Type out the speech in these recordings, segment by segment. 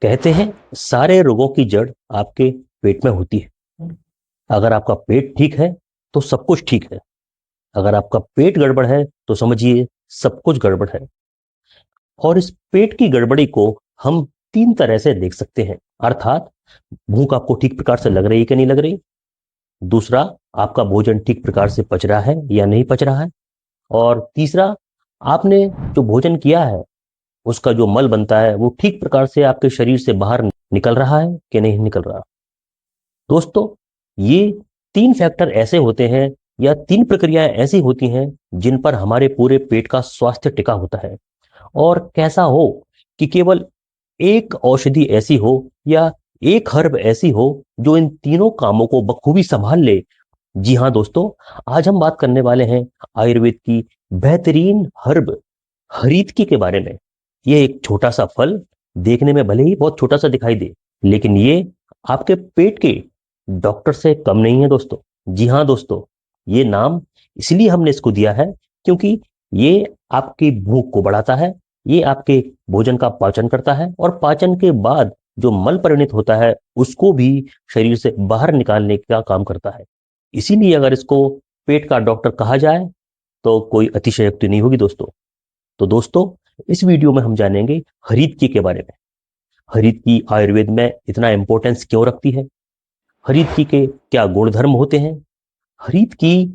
कहते हैं सारे रोगों की जड़ आपके पेट में होती है। अगर आपका पेट ठीक है तो सब कुछ ठीक है। अगर आपका पेट गड़बड़ है तो समझिए सब कुछ गड़बड़ है। और इस पेट की गड़बड़ी को हम तीन तरह से देख सकते हैं। अर्थात भूख आपको ठीक प्रकार से लग रही है कि नहीं लग रही। दूसरा, आपका भोजन ठीक प्रकार से पच रहा है या नहीं पच रहा है। और तीसरा, आपने जो भोजन किया है उसका जो मल बनता है वो ठीक प्रकार से आपके शरीर से बाहर निकल रहा है कि नहीं निकल रहा। दोस्तों, ये तीन फैक्टर ऐसे होते हैं या तीन प्रक्रियाएं ऐसी होती हैं जिन पर हमारे पूरे पेट का स्वास्थ्य टिका होता है। और कैसा हो कि केवल एक औषधि ऐसी हो या एक हर्ब ऐसी हो जो इन तीनों कामों को बखूबी संभाल ले। जी हाँ दोस्तों, आज हम बात करने वाले हैं आयुर्वेद की बेहतरीन हर्ब हरीतकी के बारे में। ये एक छोटा सा फल, देखने में भले ही बहुत छोटा सा दिखाई दे, लेकिन ये आपके पेट के डॉक्टर से कम नहीं है दोस्तों। जी हाँ दोस्तों, ये नाम इसलिए हमने इसको दिया है क्योंकि ये आपकी भूख को बढ़ाता है, ये आपके भोजन का पाचन करता है और पाचन के बाद जो मल परिणित होता है उसको भी शरीर से बाहर निकालने का काम करता है। इसीलिए अगर इसको पेट का डॉक्टर कहा जाए तो कोई अतिशयोक्ति नहीं होगी दोस्तों। तो दोस्तों, इस वीडियो में हम जानेंगे हरीतकी के बारे में। हरीतकी आयुर्वेद में इतना इंपॉर्टेंस क्यों रखती है, हरीतकी के क्या गुणधर्म होते हैं, हरीतकी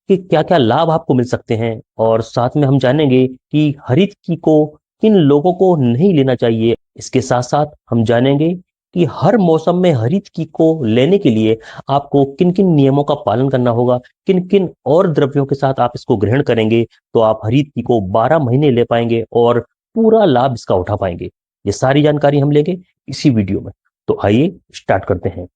के क्या क्या लाभ आपको मिल सकते हैं, और साथ में हम जानेंगे कि हरीतकी को किन लोगों को नहीं लेना चाहिए। इसके साथ साथ हम जानेंगे कि हर मौसम में हरीतकी को लेने के लिए आपको किन किन नियमों का पालन करना होगा, किन किन और द्रव्यों के साथ आप इसको ग्रहण करेंगे तो आप हरीतकी को 12 महीने ले पाएंगे और पूरा लाभ इसका उठा पाएंगे। ये सारी जानकारी हम लेंगे इसी वीडियो में। तो आइए स्टार्ट करते हैं।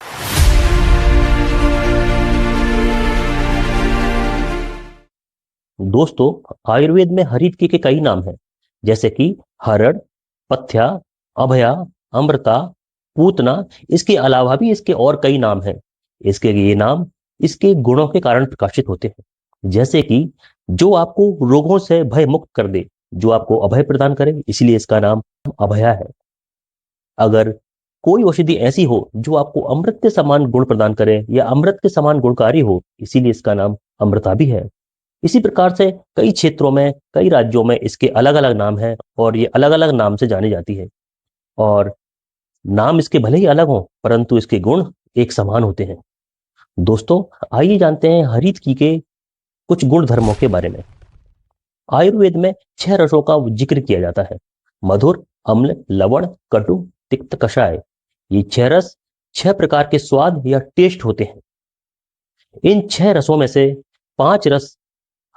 दोस्तों, आयुर्वेद में हरीतकी के कई नाम हैं, जैसे कि हरड़, पथ्या, अभया, अमृता, पूतना। इसके अलावा भी इसके और कई नाम हैं। इसके ये नाम इसके गुणों के कारण प्रकाशित होते हैं, जैसे कि जो आपको रोगों से भय मुक्त कर दे, जो आपको अभय प्रदान करे, इसलिए इसका नाम अभया है। अगर कोई औषधि ऐसी हो जो आपको अमृत के समान गुण प्रदान करे या अमृत के समान गुणकारी हो, इसीलिए इसका नाम अमृता भी है। इसी प्रकार से कई क्षेत्रों में, कई राज्यों में इसके अलग अलग नाम हैं और ये अलग अलग नाम से जानी जाती है। और नाम इसके भले ही अलग हों परंतु इसके गुण एक समान होते हैं। दोस्तों, आइए जानते हैं हरीतकी के कुछ गुण धर्मों के बारे में। आयुर्वेद में 6 रसों का जिक्र किया जाता है: मधुर, अम्ल, लवण, कटु, तिक्त, कषाय। ये 6 रस 6 प्रकार के स्वाद या टेस्ट होते हैं। इन 6 रसों में से 5 रस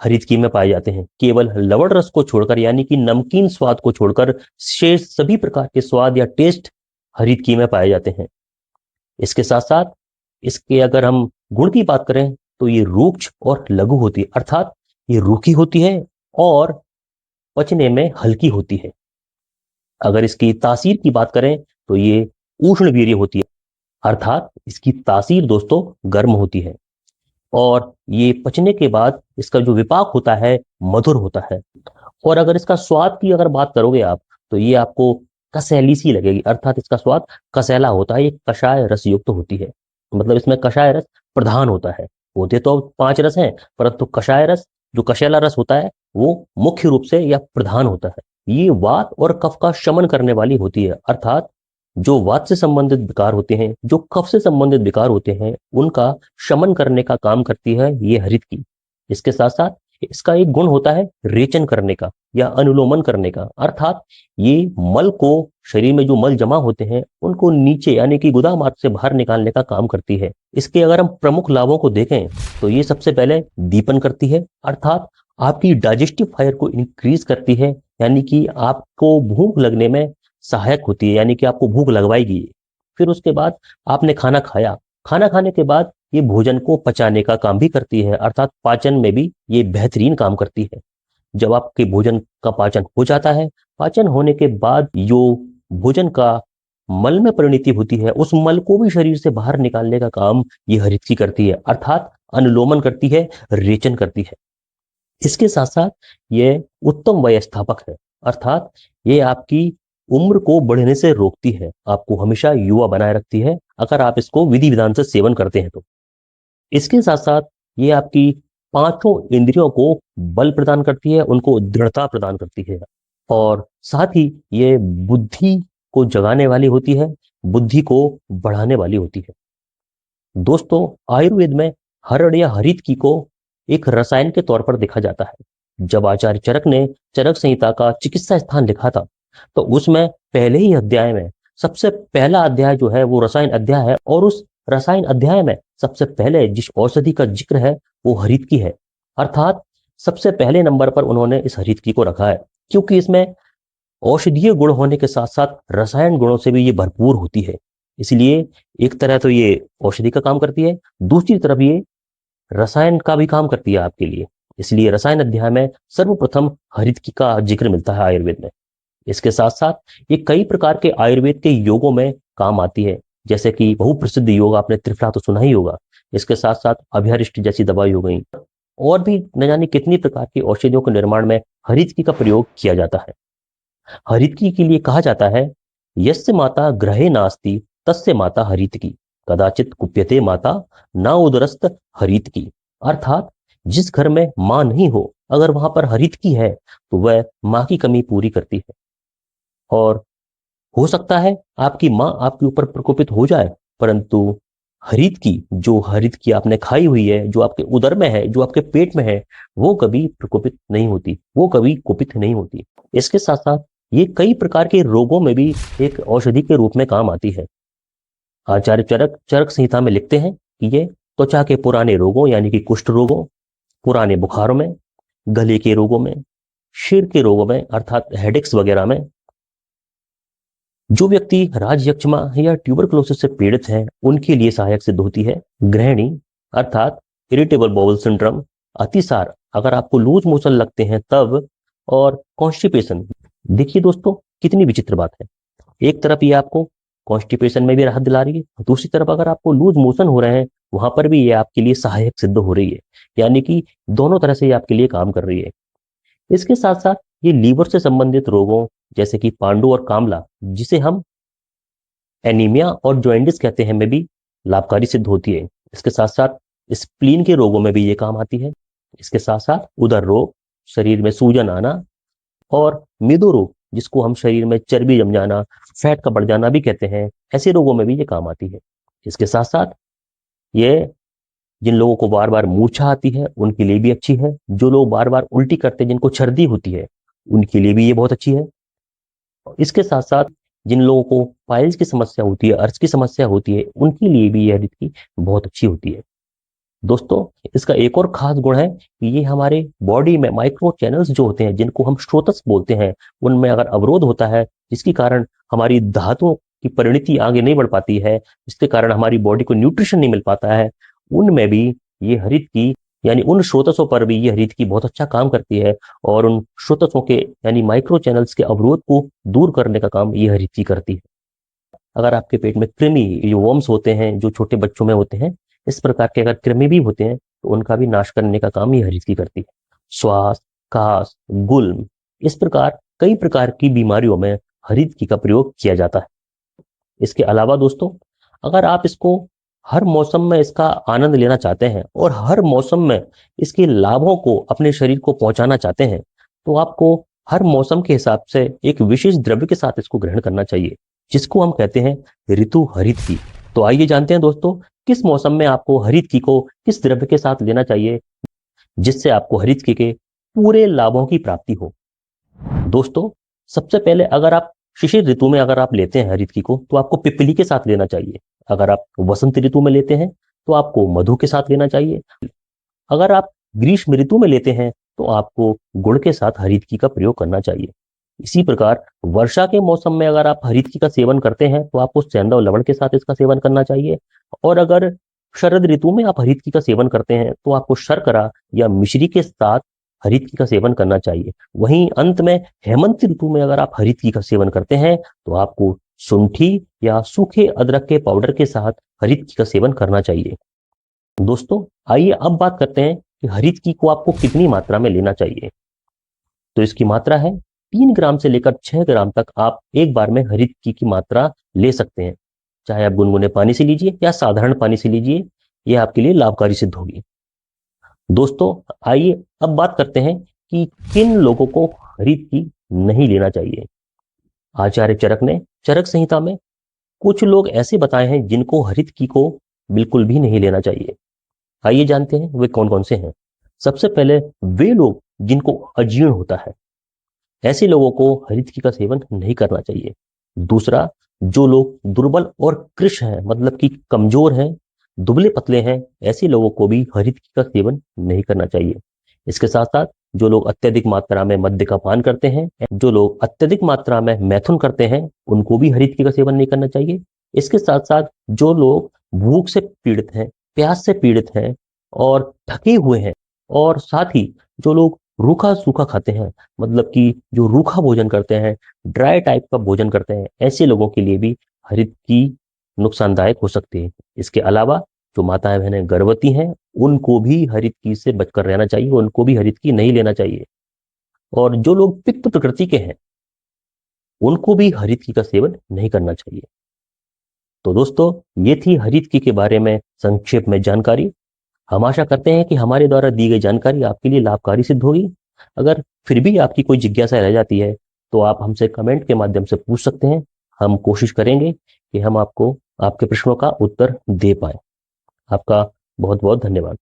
हरीतकी में पाए जाते हैं। केवल लवण रस को छोड़कर, यानी कि नमकीन स्वाद को छोड़कर, शेष सभी प्रकार के स्वाद या टेस्ट हरीतकी में पाए जाते हैं। इसके साथ साथ इसके अगर हम गुण की बात करें तो ये रूक्ष और लघु होती है, अर्थात ये रूखी होती है और पचने में हल्की होती है। अगर इसकी तासीर की बात करें तो ये उष्ण वीर्य होती है, अर्थात इसकी तासीर दोस्तों गर्म होती है। और ये पचने के बाद इसका जो विपाक होता है मधुर होता है। और अगर इसका स्वाद की अगर बात करोगे आप तो ये आपको कसैली सी लगेगी, अर्थात इसका स्वाद कसैला होता है। ये कषाय रस युक्त होती है, मतलब इसमें कषाय रस प्रधान होता है। होते तो 5 रस हैं परंतु कषाय रस, जो कषैला रस होता है, वो मुख्य रूप से या प्रधान होता है। ये वात और कफ का शमन करने वाली होती है, अर्थात जो वात से संबंधित विकार होते हैं, जो कफ से संबंधित विकार होते हैं, उनका शमन करने का काम करती है ये हरीतकी। इसके साथ साथ इसका एक गुण होता है रेचन करने का या अनुलोमन करने का, अर्थात ये मल को, शरीर में जो मल जमा होते हैं उनको नीचे यानी कि गुदा मार्ग से बाहर निकालने का काम करती है। इसके अगर हम प्रमुख लाभों को देखें तो ये सबसे पहले दीपन करती है, अर्थात आपकी डाइजेस्टिव फायर को इंक्रीज करती है, यानी कि आपको भूख लगने में सहायक होती है, यानी कि आपको भूख लगवाएगी। फिर उसके बाद आपने खाना खाया, खाना खाने के बाद ये भोजन को पचाने का काम भी करती है, अर्थात पाचन में भी ये बेहतरीन काम करती है। जब आपके भोजन का पाचन हो जाता है, पाचन होने के बाद जो भोजन का मल में परिणति होती है, उस मल को भी शरीर से बाहर निकालने का काम ये हरीतकी करती है, अर्थात अनुलोमन करती है, रेचन करती है। इसके साथ साथ ये उत्तम व्यवस्थापक है, अर्थात ये आपकी उम्र को बढ़ने से रोकती है, आपको हमेशा युवा बनाए रखती है अगर आप इसको विधि विधान से सेवन करते हैं तो। इसके साथ साथ ये आपकी पांचों इंद्रियों को बल प्रदान करती है, उनको दृढ़ता प्रदान करती है, और साथ ही ये बुद्धि को जगाने वाली होती है, बुद्धि को बढ़ाने वाली होती है। दोस्तों, आयुर्वेद में हरड़ या हरितकी को एक रसायन के तौर पर देखा जाता है। जब आचार्य चरक ने चरक संहिता का चिकित्सा स्थान लिखा था, तो उसमें पहले ही अध्याय में सबसे पहला अध्याय जो है वो रसायन अध्याय है, और उस रसायन अध्याय में सबसे पहले जिस औषधि का जिक्र है वो हरितकी है। अर्थात सबसे पहले नंबर पर उन्होंने इस हरितकी को रखा है, क्योंकि इसमें औषधीय गुण होने के साथ साथ रसायन गुणों से भी ये भरपूर होती है। इसलिए एक तरह तो ये औषधि का काम करती है, दूसरी तरफ ये रसायन का भी काम करती है आपके लिए। इसलिए रसायन अध्याय में सर्वप्रथम हरितकी का जिक्र मिलता है आयुर्वेद में। इसके साथ साथ ये कई प्रकार के आयुर्वेद के योगों में काम आती है, जैसे कि बहुप्रसिद्ध योग आपने त्रिफला तो सुना ही होगा। इसके साथ साथ अभ्यरिष्ट जैसी दवाई हो गई, और भी न जाने कितनी प्रकार की औषधियों के निर्माण में हरितकी का प्रयोग किया जाता है। हरितकी के लिए कहा जाता है, यस्य माता ग्रहे नास्ति तस्य माता हरितकी, कदाचित कुप्यते माता ना उदरस्त हरितकी। अर्थात जिस घर में मां नहीं हो, अगर वहां पर हरितकी है तो वह मां की कमी पूरी करती है। और हो सकता है आपकी मां आपके ऊपर प्रकोपित हो जाए, परंतु हरित की आपने खाई हुई है, जो आपके उदर में है, जो आपके पेट में है, वो कभी प्रकोपित नहीं होती, वो कभी कुपित नहीं होती। इसके साथ साथ ये कई प्रकार के रोगों में भी एक औषधि के रूप में काम आती है। आचार्य चरक चरक संहिता में लिखते हैं कि ये त्वचा के पुराने रोगों यानी कि कुष्ठ रोगों, पुराने बुखारों में, गले के रोगों में, सिर के रोगों में अर्थात हेडेक्स वगैरह में, जो व्यक्ति राजयक्षमा या ट्यूबरकुलोसिस से पीड़ित हैं उनके लिए सहायक सिद्ध होती है। गृहिणी अर्थात इरिटेबल बाउल सिंड्रोम, अतिसार अगर आपको लूज मोशन लगते हैं तब, और कॉन्स्टिपेशन। देखिए दोस्तों, कितनी विचित्र बात है। एक तरफ ये आपको कॉन्स्टिपेशन में भी राहत दिला रही है, दूसरी तरफ अगर आपको लूज मोशन हो रहे हैं वहां पर भी ये आपके लिए सहायक सिद्ध हो रही है। यानी कि दोनों तरह से ये आपके लिए काम कर रही है। इसके साथ साथ ये लीवर से संबंधित रोगों जैसे कि पांडु और कामला, जिसे हम एनीमिया और जॉइंडिस कहते हैं, में भी लाभकारी सिद्ध होती है। इसके साथ साथ स्प्लीन के रोगों में भी ये काम आती है। इसके साथ साथ उदर रोग, शरीर में सूजन आना, और मेदो रोग जिसको हम शरीर में चर्बी जम जाना, फैट का बढ़ जाना भी कहते हैं, ऐसे रोगों में भी ये काम आती है। इसके साथ साथ ये जिन लोगों को बार बार मूर्छा आती है उनके लिए भी अच्छी है। जो लोग बार बार उल्टी करते हैं, जिनको सर्दी होती है, उनके लिए भी ये बहुत अच्छी है। इसके साथ साथ जिन लोगों को पाइल्स की समस्या होती है, अर्श की समस्या होती है, उनके लिए भी यह रीति बहुत अच्छी होती है। दोस्तों, इसका एक और खास गुण है कि ये हमारे बॉडी में माइक्रो चैनल्स जो होते हैं, जिनको हम स्रोतस बोलते हैं, उनमें अगर अवरोध होता है, जिसके कारण हमारी धातुओं की परिणति आगे नहीं बढ़ पाती है, जिसके कारण हमारी बॉडी को न्यूट्रिशन नहीं मिल पाता है, उनमें भी ये हरित की यानी उन स्रोतसों पर भी ये हरित की बहुत अच्छा काम करती है, और उन स्रोतसों के यानी माइक्रो चैनल्स के अवरोध को दूर करने का काम ये हरित की करती है। अगर आपके पेट में कृमि, जो वर्म्स होते हैं, जो छोटे बच्चों में होते हैं, इस प्रकार के अगर कृमि भी होते हैं तो उनका भी नाश करने का काम ये हरित की करती है। श्वास, कास, गुल्म, इस प्रकार कई प्रकार की बीमारियों में हरित की का प्रयोग किया जाता है। इसके अलावा दोस्तों, अगर आप इसको हर मौसम में इसका आनंद लेना चाहते हैं और हर मौसम में इसके लाभों को अपने शरीर को पहुंचाना चाहते हैं, तो आपको हर मौसम के हिसाब से एक विशेष द्रव्य के साथ इसको ग्रहण करना चाहिए, जिसको हम कहते हैं ऋतु हरित की। तो आइए जानते हैं दोस्तों, किस मौसम में आपको हरित की को किस द्रव्य के साथ लेना चाहिए, जिससे आपको हरित की के पूरे लाभों की प्राप्ति हो। दोस्तों, सबसे पहले अगर आप शिशिर ऋतु में अगर आप लेते हैं हरित की को, तो आपको पिपली के साथ लेना चाहिए। अगर आप वसंत ऋतु में लेते हैं तो आपको मधु के साथ लेना चाहिए। अगर आप ग्रीष्म ऋतु में लेते हैं तो आपको गुड़ के साथ हरितकी का प्रयोग करना चाहिए। इसी प्रकार वर्षा के मौसम में अगर आप हरितकी का सेवन करते हैं तो आपको सैंधव लवण के साथ इसका सेवन करना चाहिए। और अगर शरद ऋतु में आप हरितकी का सेवन करते हैं तो आपको शर्करा या मिश्री के साथ हरितकी का सेवन करना चाहिए। वहीं अंत में हेमंत ऋतु में अगर आप हरितकी का सेवन करते हैं तो आपको शुंठी या सूखे अदरक के पाउडर के साथ हरितकी का सेवन करना चाहिए। दोस्तों, आइए अब बात करते हैं कि हरितकी को आपको कितनी मात्रा में लेना चाहिए। तो इसकी मात्रा है 3 ग्राम से लेकर 6 ग्राम तक आप एक बार में हरित की मात्रा ले सकते हैं। चाहे आप गुनगुने पानी से लीजिए या साधारण पानी से लीजिए, यह आपके लिए लाभकारी सिद्ध होगी। दोस्तों, आइए अब बात करते हैं कि किन लोगों को हरित की नहीं लेना चाहिए। आचार्य चरक ने चरक संहिता में कुछ लोग ऐसे बताए हैं जिनको हरित की को बिल्कुल भी नहीं लेना चाहिए। आइए जानते हैं वे कौन कौन से हैं। सबसे पहले वे लोग जिनको अजीर्ण होता है, ऐसे लोगों को हरित की का सेवन नहीं करना चाहिए। दूसरा, जो लोग दुर्बल और कृश हैं, मतलब कि कमजोर हैं, दुबले पतले हैं, ऐसे लोगों को भी हरित की का सेवन नहीं करना चाहिए। इसके साथ साथ जो लोग अत्यधिक मात्रा में मद्य का पान करते हैं, जो लोग अत्यधिक मात्रा में मैथुन करते हैं, उनको भी हरित की का सेवन नहीं करना चाहिए। इसके साथ साथ जो लोग भूख से पीड़ित हैं, प्यास से पीड़ित हैं और थके हुए हैं, और साथ ही जो लोग रूखा सूखा खाते हैं, मतलब कि जो रूखा भोजन करते हैं, ड्राई टाइप का भोजन करते हैं, ऐसे लोगों के लिए भी हरित की नुकसानदायक हो सकती है। इसके अलावा जो माताएं बहनें गर्भवती हैं, उनको भी हरित की से बचकर रहना चाहिए, उनको भी हरित की नहीं लेना चाहिए। और जो लोग पित्त प्रकृति के हैं, उनको भी हरित की का सेवन नहीं करना चाहिए। तो दोस्तों, ये थी हरित की के बारे में संक्षेप में जानकारी। हम आशा करते हैं कि हमारे द्वारा दी गई जानकारी आपके लिए लाभकारी सिद्ध होगी। अगर फिर भी आपकी कोई जिज्ञासा रह जाती है तो आप हमसे कमेंट के माध्यम से पूछ सकते हैं। हम कोशिश करेंगे कि हम आपको आपके प्रश्नों का उत्तर दे पाए। आपका बहुत बहुत धन्यवाद।